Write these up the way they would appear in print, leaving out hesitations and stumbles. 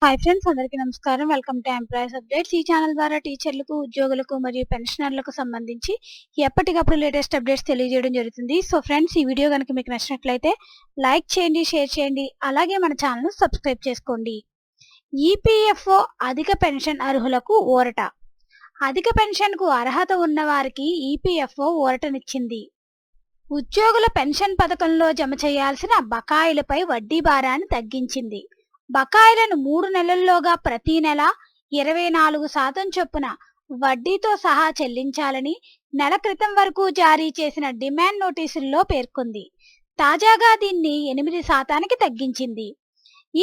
Hi friends, అందరికీ నమస్కారం. Welcome to employees updates. ఈ ఛానల్ ద్వారా టీచర్లకు, ఉద్యోగులకు మరియు పెన్షనర్లకు సంబంధించి ఎప్పటికప్పుడు లేటెస్ట్ అప్డేట్స్ తెలియజేయడం జరుగుతుంది. సో ఫ్రెండ్స్, ఈ వీడియో కనుక మీకు నచ్చినట్లయితే లైక్ చేయండి, షేర్ చేయండి, అలాగే మన ఛానల్ను సబ్స్క్రైబ్ చేసుకోండి. ఈపీఎఫ్ఓ అధిక పెన్షన్ అర్హులకు ఊరట. అధిక పెన్షన్కు అర్హత ఉన్న వారికి ఈపీఎఫ్ఓ ఊరటనిచ్చింది. ఉద్యోగుల పెన్షన్ పథకంలో జమ చేయాల్సిన బకాయిలపై వడ్డీ భారాన్ని తగ్గించింది. బకాయిలను 3 నెలల్లోగా ప్రతి నెల 24% చొప్పున వడ్డీతో సహా చెల్లించాలని నెల క్రితం వరకు జారీ చేసిన డిమాండ్ నోటీసుల్లో పేర్కొంది. తాజాగా దీన్ని 8% తగ్గించింది.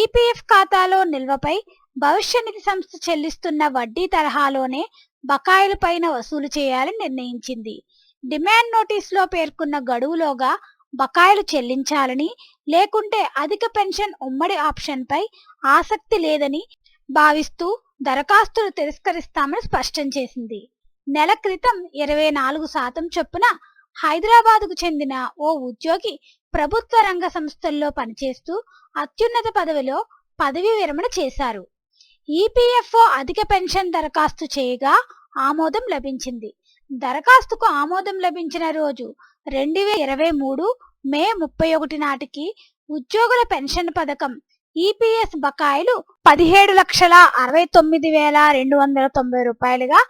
ఈపీఎఫ్ ఖాతాలో నిల్వపై భవిష్య నిధి సంస్థ చెల్లిస్తున్న వడ్డీ తరహాలోనే బకాయిలపైన వసూలు చేయాలని నిర్ణయించింది. డిమాండ్ నోటీసులో పేర్కొన్న గడువులోగా బకాయిలు చెల్లించాలని, లేకుంటే అధిక పెన్షన్ ఉమ్మడి ఆప్షన్పై ఆసక్తి లేదని భావిస్తూ దరఖాస్తులు తిరస్కరిస్తామని స్పష్టం చేసింది. నెల క్రితం 24% చొప్పున హైదరాబాద్కు చెందిన ఓ ఉద్యోగి ప్రభుత్వ రంగ సంస్థల్లో పనిచేస్తూ అత్యున్నత పదవిలో పదవీ విరమణ చేశారు. ఈపీఎఫ్ఓ అధిక పెన్షన్ దరఖాస్తు చేయగా ఆమోదం లభించింది. దరఖాస్తుకు ఆమోదం లభించిన రోజు 2023 మే 31 నాటికి ఉద్యోగుల పెన్షన్ పథకం ఈపీఎస్ బకాయిలు 17,69,290 రూపాయలుగా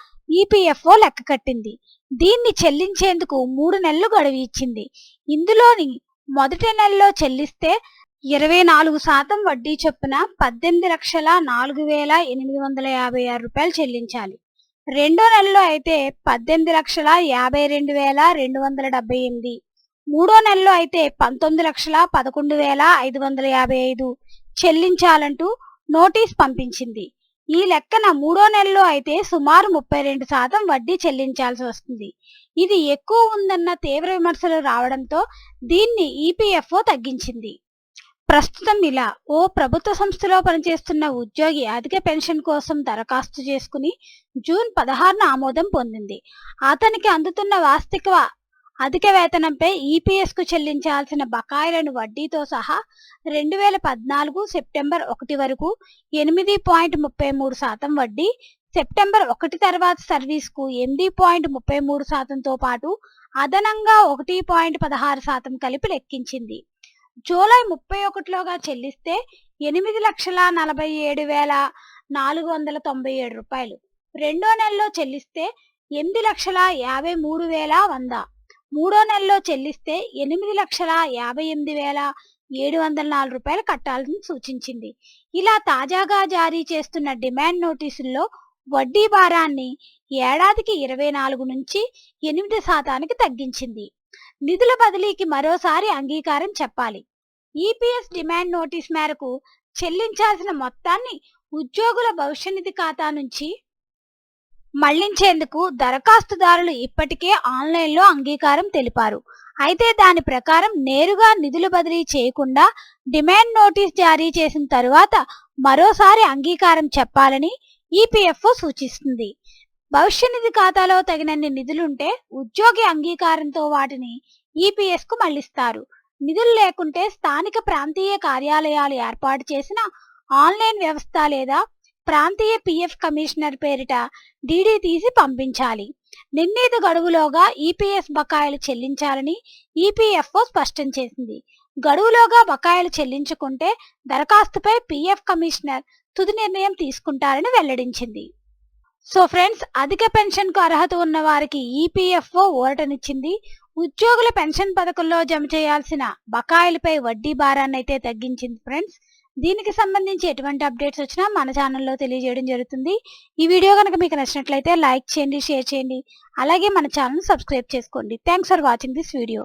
ఈపీఎఫ్ఓ లెక్క కట్టింది. దీన్ని చెల్లించేందుకు 3 నెలలు గడువు ఇచ్చింది. ఇందులోని మొదటి నెలలో చెల్లిస్తే 24% వడ్డీ చొప్పున 18,04,856 రూపాయలు చెల్లించాలి. రెండో నెలలో అయితే 18,52,278, మూడో నెలలో అయితే 19,11,555 చెల్లించాలంటూ నోటీస్ పంపించింది. ఈ లెక్కన మూడో నెలలో అయితే సుమారు 32% వడ్డీ చెల్లించాల్సి వస్తుంది. ఇది ఎక్కువ ఉందన్న తీవ్ర విమర్శలు రావడంతో దీన్ని ఈపీఎఫ్ఓ తగ్గించింది. ప్రస్తుతం ఇలా ఓ ప్రభుత్వ సంస్థలో పనిచేస్తున్న ఉద్యోగి అధిక పెన్షన్ కోసం దరఖాస్తు చేసుకుని జూన్ 16న ఆమోదం పొందింది. అతనికి అందుతున్న వాస్తవిక అధిక వేతనంపై ఈపీఎస్కు చెల్లించాల్సిన బకాయిలను వడ్డీతో సహా 2014 సెప్టెంబర్ 1 వరకు 8.33% వడ్డీ, సెప్టెంబర్ 1 తర్వాత సర్వీస్కు 8.33%తో పాటు అదనంగా 1.16% కలిపి లెక్కించింది. జూలై 31లోగా చెల్లిస్తే 8,47,497 రూపాయలు, రెండో నెలలో చెల్లిస్తే 8,53,100, మూడో నెలలో చెల్లిస్తే 8,58,704 రూపాయలు కట్టాలని సూచించింది. ఇలా తాజాగా జారీ చేస్తున్న డిమాండ్ నోటీసుల్లో వడ్డీ భారాన్ని ఏడాదికి 24 నుంచి 8% తగ్గించింది. నిధుల బదిలీకి మరోసారి అంగీకారం చెప్పాలి. ఈపీఎస్ డిమాండ్ నోటీస్ మేరకు చెల్లించాల్సిన మొత్తాన్ని ఉద్యోగుల భవిష్య నిధి ఖాతా నుంచి మళ్లించేందుకు దరఖాస్తుదారులు ఇప్పటికే ఆన్లైన్లో అంగీకారం తెలిపారు. అయితే దాని ప్రకారం నేరుగా నిధులు బదిలీ చేయకుండా డిమాండ్ నోటీస్ జారీ చేసిన తరువాత మరోసారి అంగీకారం చెప్పాలని ఈపీఎఫ్ఓ సూచిస్తుంది. భవిష్య నిధి ఖాతాలో తగినన్ని నిధులుంటే ఉద్యోగి అంగీకారంతో వాటిని ఈపీఎస్కు మళ్లిస్తారు. నిధులు లేకుంటే స్థానిక ప్రాంతీయ కార్యాలయాలు ఏర్పాటు చేసిన ఆన్లైన్ వ్యవస్థ లేదా ప్రాంతీయ పీఎఫ్ కమిషనర్ పేరిట డీడీ తీసి పంపించాలి. నిర్ణీత గడువులోగా ఈపీఎస్ బకాయిలు చెల్లించాలని ఈపీఎఫ్ఓ స్పష్టం చేసింది. గడువులోగా బకాయిలు చెల్లించుకుంటే దరఖాస్తుపై పీఎఫ్ కమిషనర్ తుది నిర్ణయం తీసుకుంటారని వెల్లడించింది. సో ఫ్రెండ్స్, అధిక పెన్షన్కు అర్హత ఉన్న వారికి ఈపీఎఫ్ఓ ఊరటనిచ్చింది. ఉద్యోగుల పెన్షన్ పథకంలో జమ చేయాల్సిన బకాయిలపై వడ్డీ భారాన్ని అయితే తగ్గించింది. ఫ్రెండ్స్, దీనికి సంబంధించి ఎటువంటి అప్డేట్స్ వచ్చినా మన ఛానల్లో తెలియజేయడం జరుగుతుంది. ఈ వీడియో కనుక మీకు నచ్చినట్లయితే లైక్ చేయండి, షేర్ చేయండి, అలాగే మన ఛానల్ సబ్స్క్రైబ్ చేసుకోండి. Thanks for watching this video.